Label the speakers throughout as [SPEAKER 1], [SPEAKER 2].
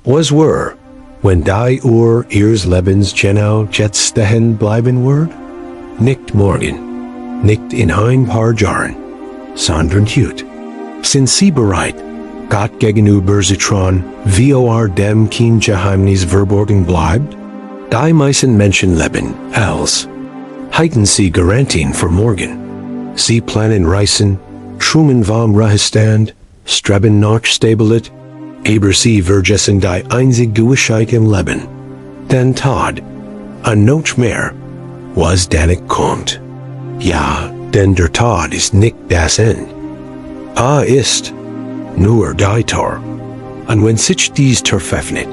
[SPEAKER 1] Was were, wenn die ihres Lebens genau jetzt stehen bleiben wird? Nicht morgen, nicht in ein paar Jahren, sondern heute. Sind sie bereit, Gott gegenüber zu trauen, wie dem kein Geheimnis verborgen bleibt? Die meisten Menschen leben, als halten sie Garantien für morgen. Sie planen Reisen, träumen vom Ruhestand, streben nach Stabilität, aber sie vergessen die einzige Gewissheit im Leben. Den Tod, und noch mehr, was danach kommt. Ja, denn der Tod ist nicht das Ende. Ist nur die Tor. Und wenn sich dies veröffnet,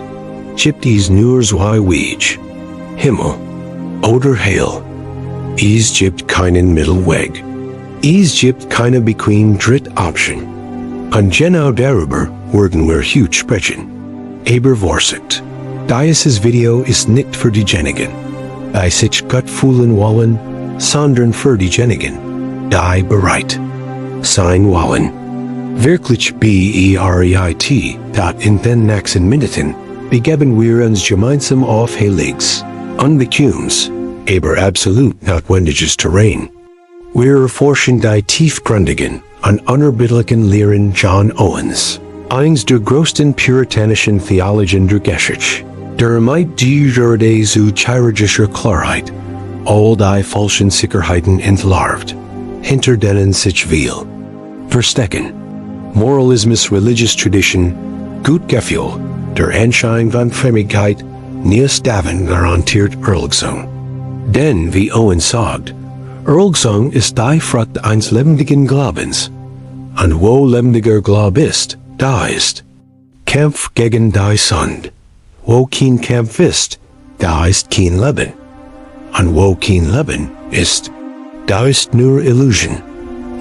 [SPEAKER 1] gibt es nur zwei Wege. Himmel oder Hölle. Es gibt keinen Mittelweg. Es gibt keine bequeme Drittoption. Und genau darüber werden wir heute sprechen. Aber Vorsicht, dieses Video ist nicht für diejenigen, die sich Gott fühlen wollen, sondern für diejenigen, die bereit sein wollen. Wirklich bereit, dat in den nächsten Minuten begeben wir uns gemeinsam auf heiliges, unbequemes, aber absolut notwendiges Terrain. Wir erforschen die tiefgründigen und unerbittlichen Lehren John Owens, eines der größten puritanischen Theologien der Geschichte, der mit die zu chirurgischer Klarheit all die falschen Sicherheiten entlarvt, hinter denen sich will verstecken. Moralismus, religious tradition, gut Gefühl, der Anschein von Frömmigkeit, nies davon garantiert Erlösung. Denn, wie Owen sagt, Erlösung ist die Frucht eines lebendigen Glaubens. Und wo lebendiger Glaube ist, da ist Kampf gegen die Sünde. Wo kein Kampf ist, da ist kein Leben. Und wo kein Leben ist, da ist nur Illusion.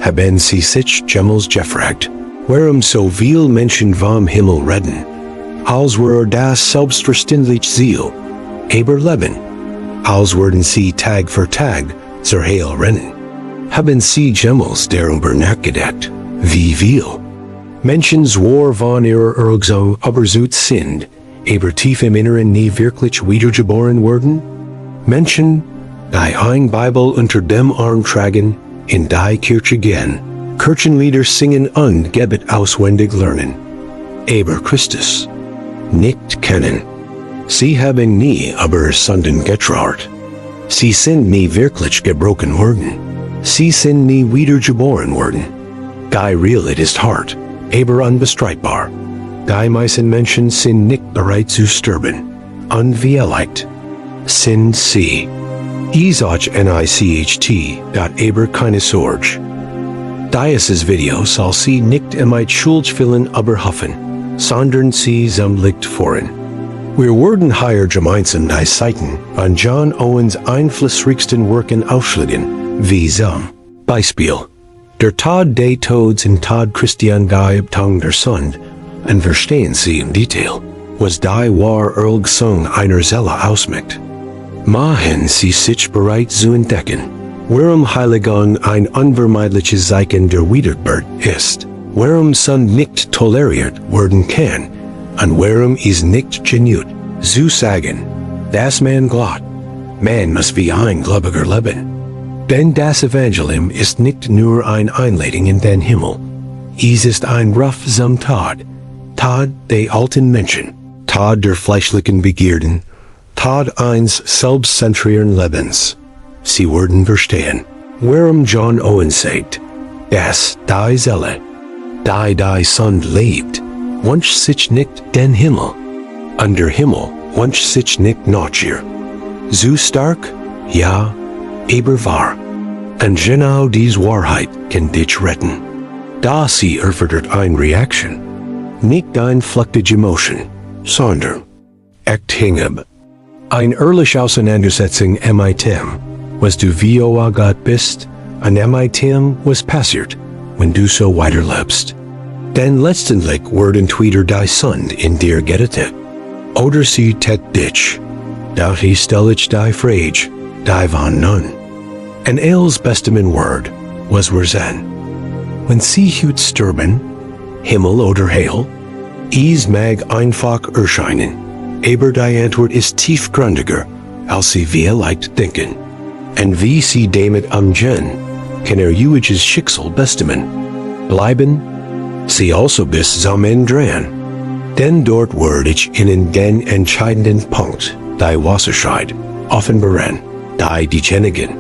[SPEAKER 1] Haben Sie sich jemals gefragt, warum so viel Menschen vom Himmel reden, als wäre das selbstverständlich Ziel, aber Leben, als würden sie Tag für Tag zur Hölle rennen? Haben Sie jemals darüber nachgedacht, wie viel Menschen zwar von ihrer Erlösung überzeugt sind, aber tief im Inneren nie wirklich wiedergeboren wurden? Menschen, die ein Bibel unter dem Arm tragen, in die Kirche gehen, Kirchenlieder singen und Gebet auswendig lernen, aber Christus nicht kennen. Sie haben nie über Sünden getraut. Sie sind nie wirklich gebrochen worden. Sie sind nie wiedergeboren worden. Die Realität ist hart, aber unbestreitbar. Die meisten Menschen sind nicht bereit zu sterben. Und wie erleicht sind sie. aber keine Sorge. Dieses Video soll Sie nicht mit Schuldfällen überhoffen, sondern Sie sammelt voran. Wir werden hier gemeinsam die Seiten von John Owens einflussreichsten Werken aufschlagen, wie zum Beispiel der Tod des Todes und Tod Christi und die Abtötung der Sünde, und verstehen Sie im Detail, was die wahre Erlösung einer Seele ausmacht. Machen Sie sich bereit zu entdecken, warum Heiligung ein unvermeidliches Zeichen der Wiedergeburt ist, warum Sünde nicht toleriert werden kann, und warum es nicht genügt, zu sagen, dass man glaubt, man muss wie ein Gläubiger leben. Denn das Evangelium ist nicht nur eine Einladung in den Himmel, es ist ein Ruf zum Tod, Tod der alten Menschen, Tod der fleischlichen Begierden, Tod eines selbstzentrierten Lebens. Sie werden verstehen, warum John Owen sagt, dass die Seele, die Sünde lebt, wünscht sich nicht den Himmel, und der Himmel wünscht sich nicht nach ihr. So stark, ja, aber wahr. Und genau diese Wahrheit kann dich retten. Da sie erfordert eine Reaktion, nicht eine flüchtige Emotion, sondern echt Hingabe. Eine ehrliche Auseinandersetzung mit dem, was du wie Gott bist, und mit dem, was passiert, wenn du so weiterlebst. Denn letztendlich werden entweder die Sünde in dir gerettet, oder sie tät dich. Doch ich stelle ich die Frage, die von nun. En Els bestemmen Wort, was wir sein. Wenn sie heute sterben, Himmel oder Hölle, Is mag einfach erscheinen. Aber die Antwort ist tiefgründiger, als sie vielleicht denken. En wie sie damit umgehen, kann uwiges Schicksal bestimmen. Bleiben, sie also bis zum Ende dran. Denn dort werde ich ihnen den entscheidenden Punkt, die Wasserscheid, offenbaren, die diejenigen,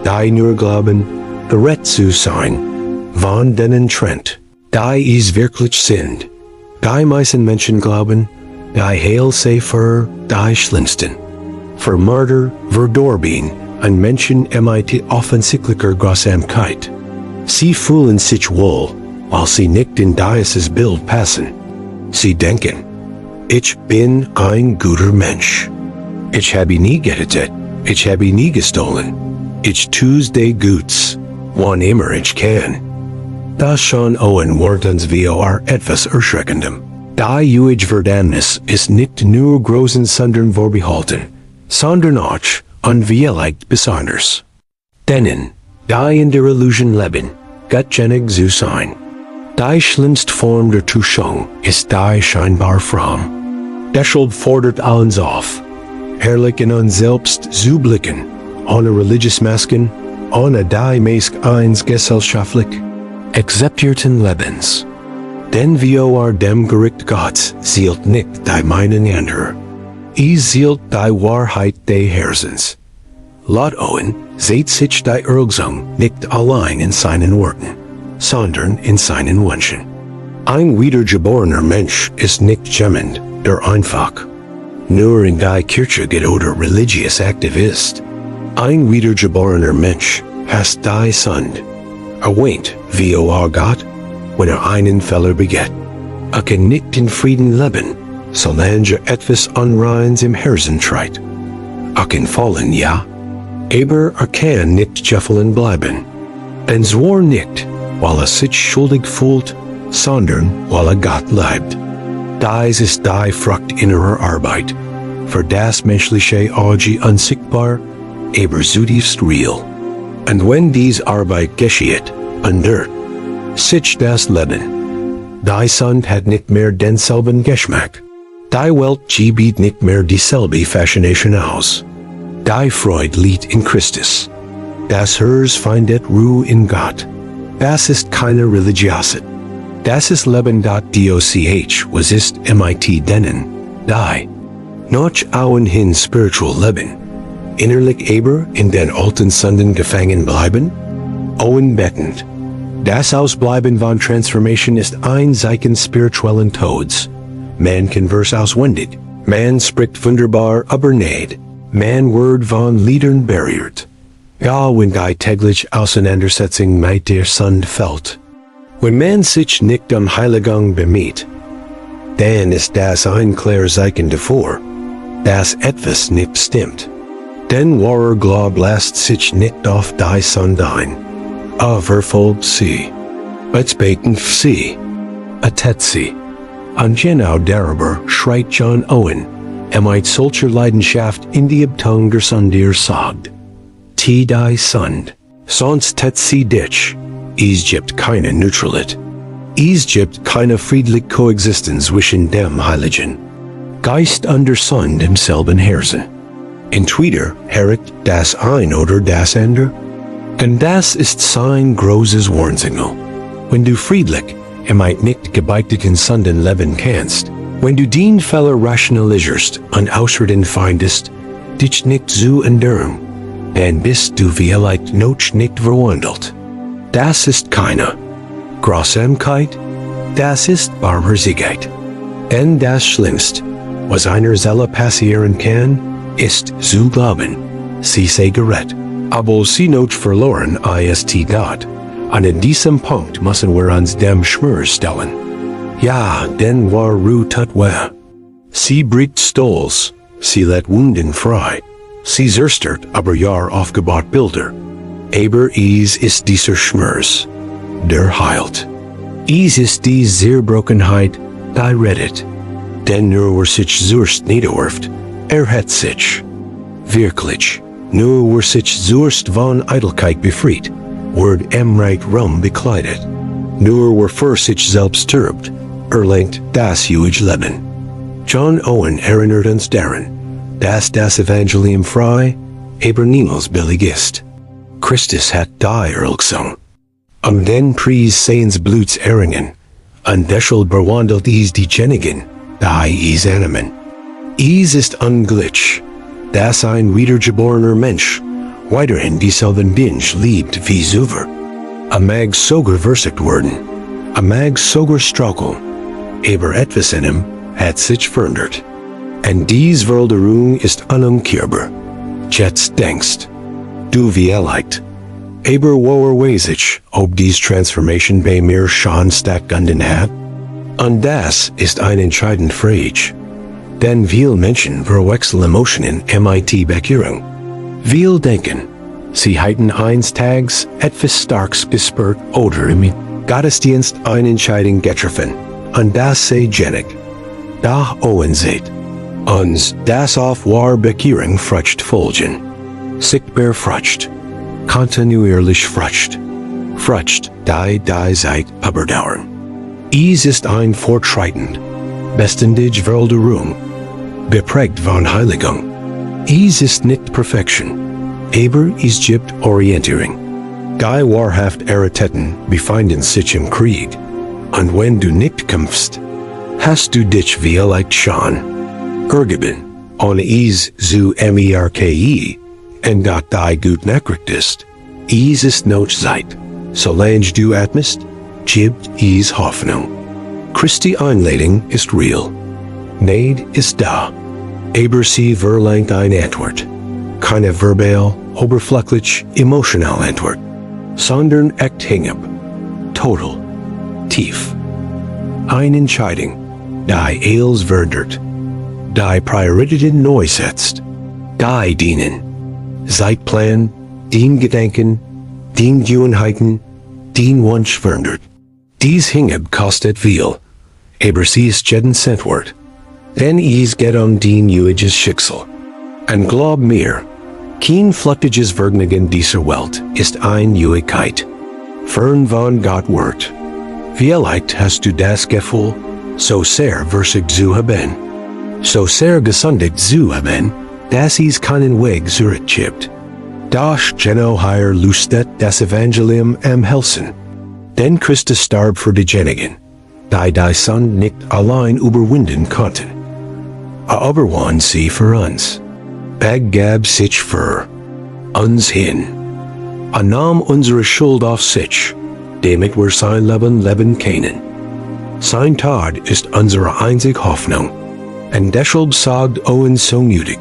[SPEAKER 1] die nur glauben, gerecht zu sein, von denen trennt, die es wirklich sind. Die meisten Menschen glauben, die Heil sei für die Schlimmsten. Für Mörder, verdorben, ein Menschen mit offensichtlicher Grausamkeit. Sie fühlen sich wohl, weil sie nicht in dieses Bild passen. Sie denken, ich bin ein guter Mensch. Ich habe nie getötet, ich habe nie gestohlen. Ich tu's de Guts, wann immer ich kann. Das John Owen wordt uns vor etwas Erschreckendem. Die ewige Verdammnis ist nicht nur großen Sündern vorbehalten, sondern auch unwilligt besonders. Denen, die in der Illusion leben, gottgenig zu sein. Die schlimmste Form der Täuschung ist die scheinbar fromm. Deshalb fordert uns auf, herrlich in uns selbst zu blicken, ohne religiös Masken, ohne die meist eins gesellschaftlich akzeptierten Lebens. Denn wir dem Gericht Gottes zielt nicht die meinen anderer. Zielt die Wahrheit des Herzens. Laut Owen seht sich die Erlösung nicht allein in seinen Worten, sondern in seinen Wünschen. Ein wiedergeborener Mensch ist nicht jemand, der einfach nur in die Kirche geht oder religiös aktiv ist. Ein wiedergeborener Mensch hasst die Sünde. Weint wie Gott, wenn einen Fehler begeht. Kann nicht in Frieden leben, solange etwas Unreins im Herzen treibt. Kann fallen, ja, aber kann nicht gefallen bleiben. Und zwar nicht, weil sich schuldig fühlt, sondern weil Gott liebt. Dies ist die Frucht innerer Arbeit, für das menschliche Auge unsichtbar, aber zutiefst real. Und wenn dies Arbeit geschieht, under sich das Leben. Die Sünde hat nicht mehr denselben Geschmack. Die Welt gibt nicht mehr dieselbe Faszination aus. Die Freude liegt in Christus. Das Herz findet Ruhe in Gott. Das ist keine Religiosität. Das ist Leben. Doch was ist mit denen, die noch ohnehin spiritual leben, innerlich aber in den alten Sünden gefangen bleiben? Owen bettend. Das Ausbleiben von Transformation ist ein Zeichen spirituellen Todes. Man converse auswendig. Man spricht wunderbar, aber nicht. Man wird von Liedern berührt. Ja, wenn die tägliche Auseinandersetzung mit der Sünde fällt. Wenn man sich nicht Heiligung bemüht, dann ist das ein klares Zeichen davor, dass etwas nicht stimmt. Denn wahrer Glaube lässt sich nicht auf die Sünde ein. Verfolgt sie, beten sie, ertät sie. Und genau darüber schreit John Owen, mit solcher Leidenschaft in die Abtötung der Sünde sagt. Die Sünde, sonst tät sie dich. Es gibt keine Neutralität. Es gibt keine friedliche Koexistenz zwischen dem Heiligen Geist und der Sünde im selben Herzen. Entweder herret das ein oder das andere. Und das ist sein großes Warnsignal. Wenn du friedlich, nicht gebeichteten Sünden leben kannst, wenn du den Fehler rationalisierst und außerdem findest, dich nicht zu ändern, dann bist du vielleicht noch nicht verwandelt. Das ist keine Grausamkeit, das ist Barmherzigkeit. Denn das Schlimmste, was einer Seele passieren kann, ist zu glauben, sie sei gerettet. Aber sie not verloren ist Gott. An diesem Punkt müssen wir uns dem Schmür stellen. Ja, denn war Ruhe tut weh. Sie bricht Stolz, sie lässt Wunden frei. Sie zerstört aber ja aufgebaut Bilder. Aber es ist dieser Schmerz, der heilt. Es ist die Zerbrochenheit, die rettet. Denn nur sich zuerst niederwirft, hat sich wirklich. Nur sich zuerst von Eitelkeit befreit, wird Reich Rum bekleidet. Nur für sich selbst stirbt, erlangt das ewige Leben. John Owen erinnert uns daran, dass das Evangelium frei, aber niemals billig ist. Christus hat die Erlösung. Den Preis seines Bluts erringen, und deshalb bewandelt diejenigen, die es annehmen. Es ist unglücklich, dass ein wiedergeborener Mensch weiterhin dieselben Dinge liebt wie zuvor. Mag sogar versucht werden, mag sogar strugglen, aber etwas in ihm hat sich verändert. Und dies Veränderung ist unumkehrbar. Jetzt denkst du vielleicht, aber woher weiß ich, ob dies Transformation bei mir schon stattgefunden hat? Und das ist eine entscheidende Frage. Denn viele Menschen verwechseln Emotionen mit Bekehrung. Viele denken, sie hätten eines Tages etwas Starkes gespürt oder im Gottesdienst eine Entscheidung getroffen. Und das sei genig. Da Owen sagt, uns das auf wahre Bekehrung Frucht folgen. Sichtbar Frucht. Kontinuierlich Frucht. Frucht, die Zeit überdauern. Es ist ein fortschreitend, beständig Veränderung, geprägt von Heiligung. Es ist nicht Perfektion, aber es gibt Orientierung. Die wahrhaft Erretteten befinden sich im Krieg, und wenn du nicht kämpfst, hast du dich vielleicht schon ergeben, ohne es zu merken, und dass die gut nachricht ist. Es ist Notzeit, solange du atmest, gibt es Hoffnung. Christi Einladung ist real. Neid ist da, aber sie verlangt eine Antwort. Keine verbal, oberflächlich, emotional Antwort, sondern echt hingab, total, tief. Eine Entscheidung, die alles verändert, die Prioritäten neu setzt, die dienen, Zeitplan, den Gedanken, den Gewohnheiten, den Wunsch verändert. Dies hingab kostet viel, aber sie ist jeden Cent wert. Denn es geht den ewiges Schicksal. Und glaub mir, kein flüchtiges Vergnügen dieser Welt ist eine Ewigkeit. Fern von Gott wird. Vielleicht hast du das Gefühl, so sehr versig zu haben. So sehr gesündigt zu haben, dass es keinen Weg zurückgibt. Das genau hier lustet das Evangelium am Helsen. Denn Christus starb für diejenigen, die Sünde nicht allein überwinden konnten. Aber wann sie für uns. Gab sich für uns hin. Nahm unsere Schuld auf sich, damit wir sein Leben leben können. Sein Tod ist unsere einzige Hoffnung. Und deshalb sagt Owen so nötig,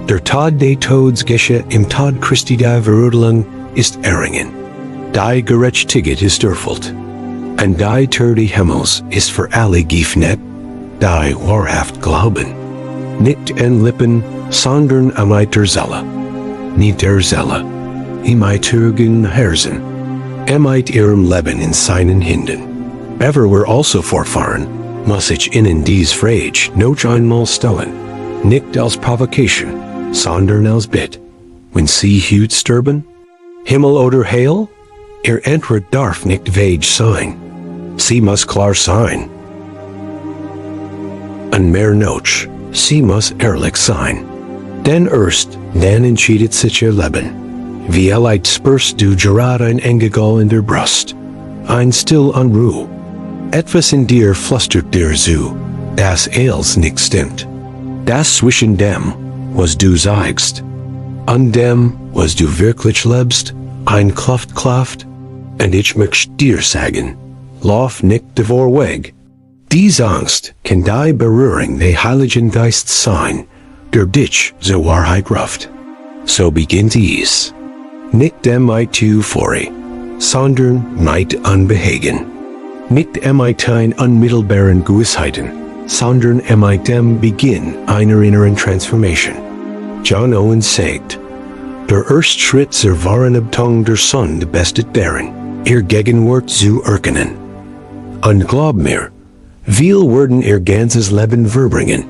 [SPEAKER 1] der Tod des Todes geschah im Tod Christi der Verurteilung ist erringen. Die Gerechtigkeit ist erfüllt. Und die Tür des Himmels ist für alle geöffnet, die wahrhaft glauben. Nicht in Lippen, sondern mit der Seele. Nicht der Seele, mit ihrem Herzen, mit ihrem Leben in seinen Händen. Aber wir also fortfahren, muss ich Ihnen dies Frage noch einmal stellen. Nicht als Provokation, sondern als Bitte. Wenn Sie heute sterben? Himmel oder Hölle? Ihr Antwort darf nicht vage sein. Sie muss klar sein. Und mehr noch, sie muss ehrlich sein. Denn erst dann entscheidet sich ihr Leben. Vielleicht spürst du gerade ein Engel in der Brust, ein still Unruhe. Etwas in dir flüstert dir zu, dass alles nicht stimmt. Das zwischen dem, was du sagst, und dem, was du wirklich lebst, ein Kluft. Und ich möchte dir sagen, lauf nicht davor weg. Diese Angst kann die Berührung des Heiligen Geistes sein, der dich zur Wahrheit ruft. So beginnt es. Nicht mit Euphorie, sondern mit Unbehagen. Nicht mit ein unmittelbaren Gewissheiten, sondern mit dem Beginn einer inneren Transformation. John Owen sagt, der erste Schritt zur wahren Abtötung der Sünde besteht darin, ihr Gegenwart zu erkennen. Und glaub mir, wir werden ihr ganzes Leben verbringen,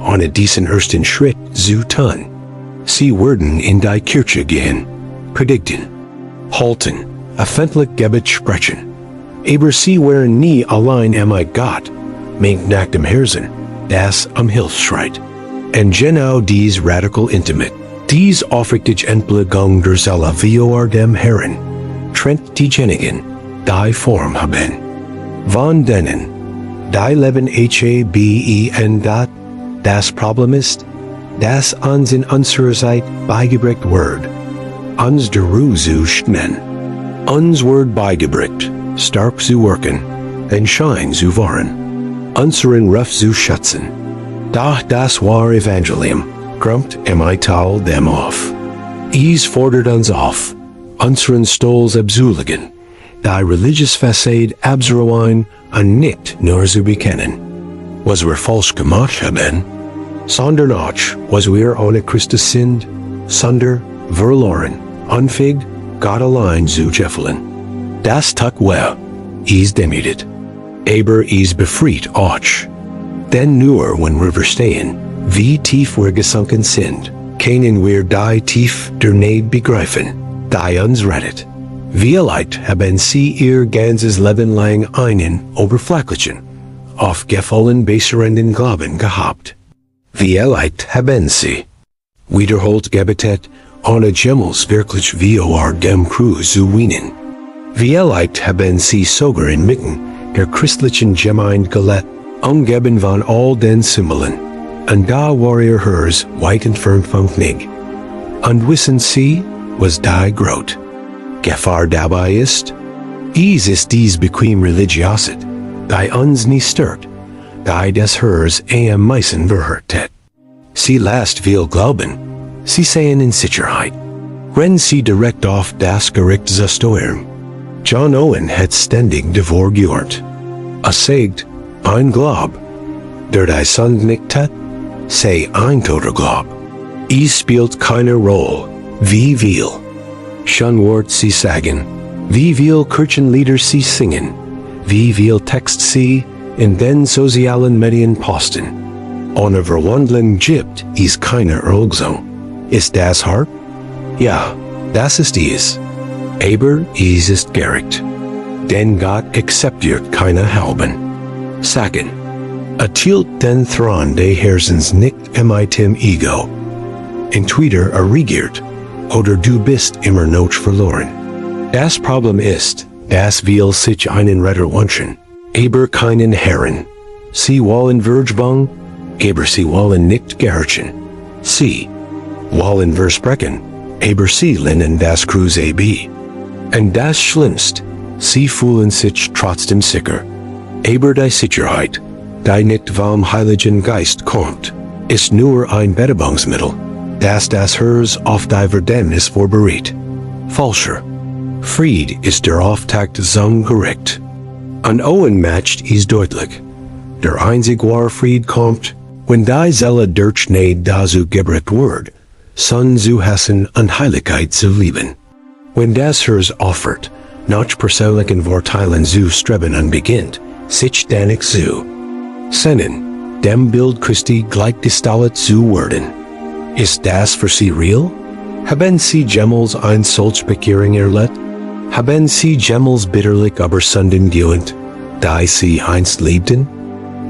[SPEAKER 1] ohne diesen ersten Schritt zu tun. Sie werden in die Kirche gehen, predigten, halten, öffentlich Gebet sprechen. Aber sie wären nie allein mit Gott, mink nach dem Herzen, das Hilfsschreit. En genau dies radical intimate, dies aufrichtig Entblegung der Seele vor dem Herren, trennt die Genigen, die Form haben. Von denen, die Leben haben dat, das Problem ist, das uns in unserer Zeit beigebracht wird. Uns der Ruhe zu schmen. Uns wird beigebracht, stark zu wirken, en schein zu wahren. Unseren Ruf zu schätzen. Doch das wahre Evangelium grumpt tal dem auf. Is fordert uns auf, unseren Stolz abzuligen, die religious Fassade abzuräumen und nicht nur zu bekennen. Was wir falsch gemacht haben, sondern auch, was wir ohne Christus sind, sonder verloren, unfähig, Gott allein zu gefallen. Das tut weh, is demütet, aber is befreit auch. Denn nur wenn wir verstehen, wie tief wir gesunken sind, können wir die tief der Neid begreifen, die uns rettet. Wie leicht haben sie ihr ganzes Leben lang einen oberflächlichen, aufgefallen besserenden Glauben gehabt. Wie leicht haben sie wiederholt gebetet, ohne jemals wirklich vor dem Kreuz zu weinen. Wie leicht haben sie sogar inmitten der christlichen Gemeinde gelebt, umgeben von all den Symbolen, und da war ihr Herz weit entfernt von Knig. Und wissen sie, was die Grot Gefahr dabei ist? Ist dies bequem Religiosität, die uns nie stört, die des Herz am meisten verhärtet. Sie lässt viel glauben, sie sehen in Sicherheit, wenn sie direkt auf das Gericht steuern. John Owen hat ständig davor gewarnt. Sagt, ein Glaub, der die Sünde nicht hat, sei ein toter Glaub. Es spielt keine Rolle, wie viel schon Wort sie sagen, wie viel Kirchenlieder sie singen, wie viel Text sie in den sozialen Medien posten. Ohne Verwandlung gibt es keine Erlösung. Ist das hart? Ja, das ist es. Aber es ist gerecht. Denn Gott akzeptiert keine halben Sachen. Ertilt den Thron des Herzens nicht im Ego. In Twitter regiert, oder du bist immer noch verloren. Das Problem ist, dass wir sich einen Retter wünschen, aber keinen Herren. Sie wollen Vergebung, aber sie wollen nicht gehorchen. Sie wollen versprechen, aber sie lehnen das Kreuz ab. Und das Schlimmste, sie fühlen sich trotzdem sicher. Aber die Sicherheit, die nicht vom Heiligen Geist kommt, ist nur ein Betäubungsmittel, das Herz auf die Verdammnis vorbereitet. Falscher Fried ist der Auftakt zum Gericht. Und Owen macht es deutlich. Der einzig wahre Fried kommt, wenn die Seele durch Neid dazu gebracht wird, Sonn zu hassen und Heiligkeit zu lieben. Wenn das Herz offert, nach persönlichen Vorteilen zu streben und beginnt, sich danach zu seinen, dem Bild Christi gleichgestellt zu werden. Ist das für sie real? Haben sie jemals ein solch Bekehrung erlebt? Haben sie jemals bitterlich über Sünden geweint, die sie einst liebten?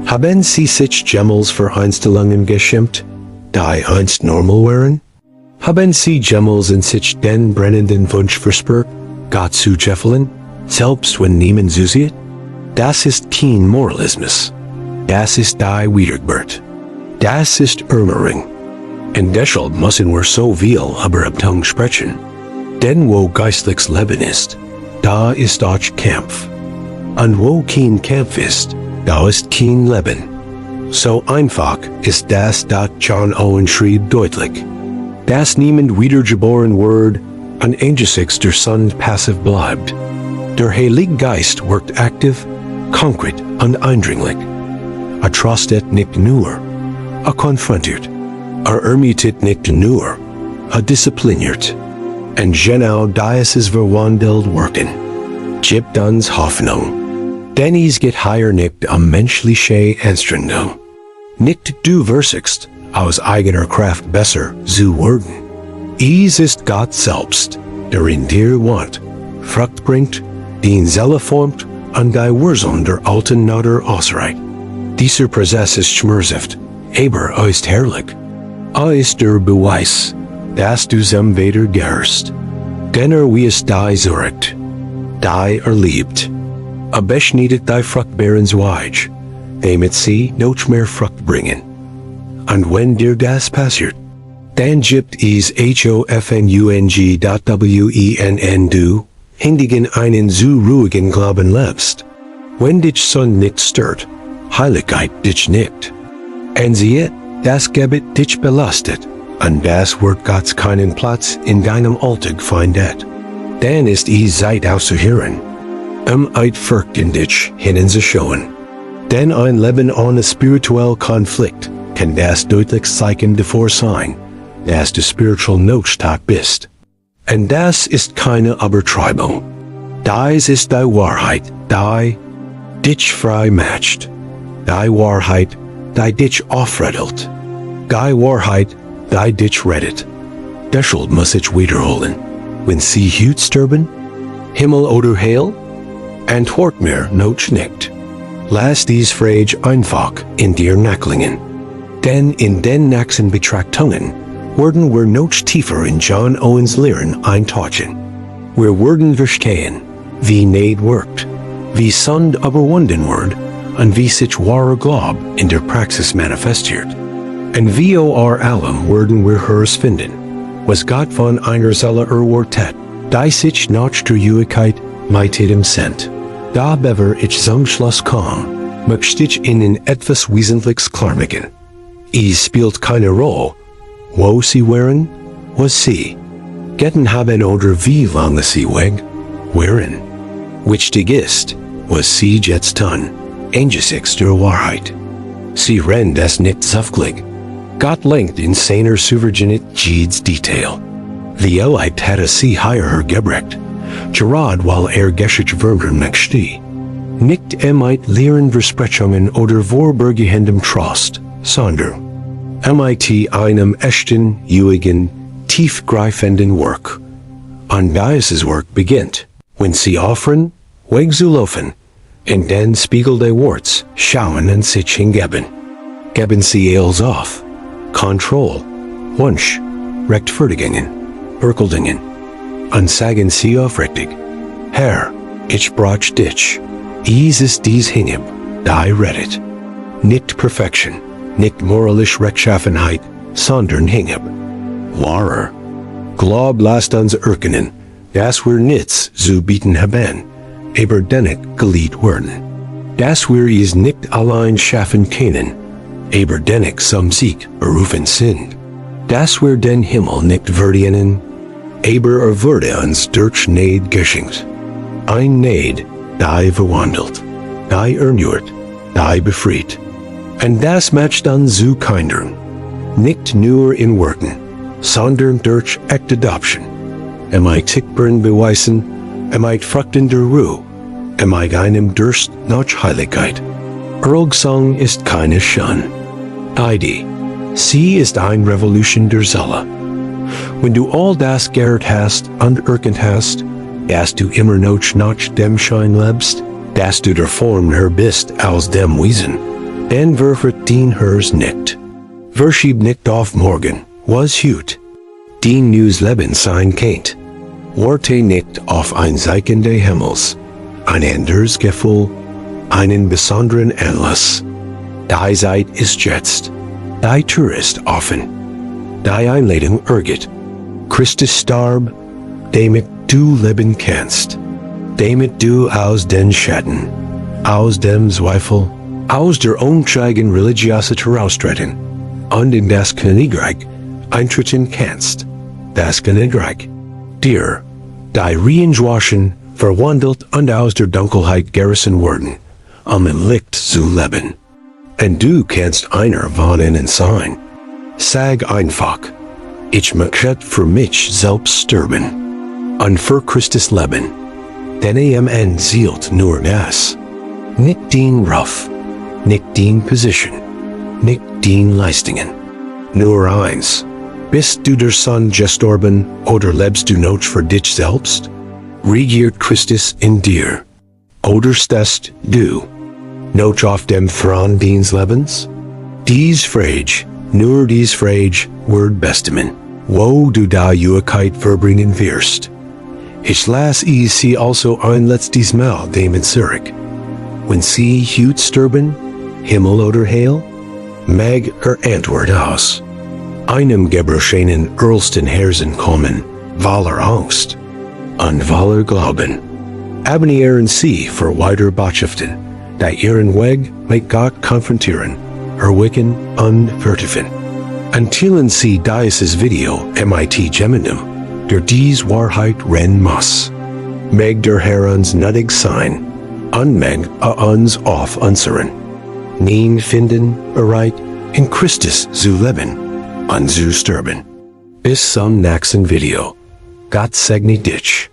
[SPEAKER 1] Haben sie sich jemals für Einstellungen geschämt, die einst normal waren? Haben sie jemals in sich den brennenden Wunsch verspürt, Gott zu gefallen, selbst wenn niemand zusieht? Das ist kein Moralismus. Das ist die Wiedergeburt. Das ist Erneuerung. Und deshalb müssen wir so viel über Abtötung sprechen. Denn wo geistliches Leben ist, da ist auch Kampf. Und wo kein Kampf ist, da ist kein Leben. So einfach ist das, dass John Owen schrieb deutlich. Dass niemand wiedergeboren wird und angesichts der Sünde passiv bleibt. Der Heilige Geist wirkt aktiv, konkret und eindringlich. Trostet nicht nur, konfrontiert. Ermüdet nicht nur, diszipliniert. Und genau das ist verwandelt worden. Gibt uns Hoffnung. Denn es geht hier nicht menschliche Anstrengung. Nicht du versuchst, aus eigener Kraft besser zu werden. Es ist Gott selbst, der in dir wohnt, Frucht bringt, die in Seele formt und die Wurzeln der alten Natur ausreicht. Dieser Prozess ist schmerzhaft, aber ist herrlich. Ist der Beweis, dass du zum Vater gehörst. Denn wie es die sucht, die liebt. Beschneidet die fruchtbaren Zweig, damit sie noch mehr Frucht bringen. Und wenn dir das passiert, dann gibt es hoffnung, du hingegen einen so ruhigen Glauben lebst. Wenn dich Sonne nicht stört, Heiligkeit dich nicht. Und siehe, das Gebet dich belastet, und das wird Gottes keinen Platz in deinem Alltag findet. Dann ist es Zeit auszuhören. Furcht in dich hineinzuschauen. Denn ein Leben ohne spirituellen Konflikt kann das deutlich Zeichen davor sein, dass du spiritual Notstand bist. Und das ist keine Übertreibung. Dies ist die Wahrheit, die dich frei macht. Die Wahrheit, die dich aufrettelt. Die Wahrheit, die dich rettet. Deshalb muss ich wiederholen. Wenn sie heute sterben, Himmel oder Hölle, antwort mir noch nicht. Lass dies Frage einfach in dir nachklingen. Denn in den nächsten Betrachtungen werden wir noch tiefer in John Owens Lehren eintauchen. Wir werden verstehen, wie Neid wirkt, wie Sünde überwunden wird und wie sich wahrer Glaube in der Praxis manifestiert. Und wie allem werden wir herausfinden, was Gott von einer Seele erwartet, die sich nach der Ewigkeit mit ihm sendet. Da bever ich zum Schluss kam, möchte ich Ihnen etwas Wesentliches klar machen. Es spielt keine Rolle, wo Sie wären, was Sie getan haben oder wie lange Sie weg wären. Wichtig ist, was Sie jetzt tun, angesichts der Wahrheit. Sie rennen das nicht zufällig. Gott lenkt in seiner Souveränität jedes Detail. Die Elite hatte sie hierher gebracht, gerade weil geschickt werden möchte. Nicht mit leeren Versprechungen oder vorbergehendem Trost, sondern mit einem echten, ewigen, tiefgreifenden Werk. Und dieses Werk beginnt, wenn sie offern, wegzulaufen, und dann Spiegel der Worts schauen und sich hingeben. Geben sie alles auf, Kontroll, Wunsch, Rechtfertigungen, Urteilungen, und sagen sie aufrichtig, Herr, ich brauch dich, ist dies hinab, die rettet. Nicht Perfektion, nicht moralisch Rechtschaffenheit, sondern hinab. Wahrer. Glaub lasst uns erkennen, dass wir nichts zu bieten haben, aber dennoch geliebt werden. Dass wir es nicht allein schaffen können, aber dennoch zum Sieg berufen sind. Dass wir den Himmel nicht verdienen, aber wurde uns durch Neid geschenkt. Ein Neid, die verwandelt, die erneuert, die befreit. Und das macht uns zu Kindern, nicht nur in Worten, sondern durch echte Adoption. Mit sichtbaren Beweisen, mit Früchten der Ruhe, mit einem Durst nach Heiligkeit. Erlgesang ist keine Schande. Sie ist eine Revolution der Seele. Wenn du all das gehört hast und erkannt hast, dass du immer noch nach dem Schein lebst, dass du der Form her bist aus dem Wesen, dann wirft den Hers nicht. Verschieb nicht auf morgen, was heut. Den neues Leben sein kennt. Warte nicht auf ein Zeichen des Himmels, ein anderes Gefühl, einen besonderen Anlass. Die Zeit ist jetzt. Die Tür ist offen. Die Einladung ergeht. Christus starb, damit du leben kannst. Damit du aus den Schatten, aus dem Zweifel, aus der unzeugen Religiosität heraustreten und in das Königreich eintreten kannst. Das Königreich, dir, die Reinwaschen, verwandelt und aus der Dunkelheit gerissen worden, im Licht zu leben. Und du kannst einer von ihnen sein. Sag einfach, ich möchte für mich selbst sterben und für Christus leben. Denn am Ende zählt nur das. Nicht den Ruf, nicht den Position, nicht den Leistungen. Nur eins, bist du der Sohn gestorben oder lebst du noch für dich selbst? Regiert Christus in dir? Oder stehst du, Noch auf dem Thron dies Lebens? Dies Frage, nur dies Frage, Word Bestemen, wo du da Juigkeit verbringen wirst. Ich las sie also ein letztes Mal dem zurück. Wenn sie heute sterben, Himmel oder Hölle? Mag Antwort aus. Einem gebrochenen ersten Herzen kommen, weil Angst, und weil Glauben. Abonnieren Sie für weitere Botschaften, die Ihren Weg mit Gott konfrontieren, erwecken und vertiefen. Until Sie dieses Video mit Gemeinum, der dies Wahrheit rennen muss. Mag der Herr uns gnädig sein, und mag uns auf unseren Nien finden, bereit, in Christus zu leben und zu sterben. Bis zum nächsten Video. Gott segne dich.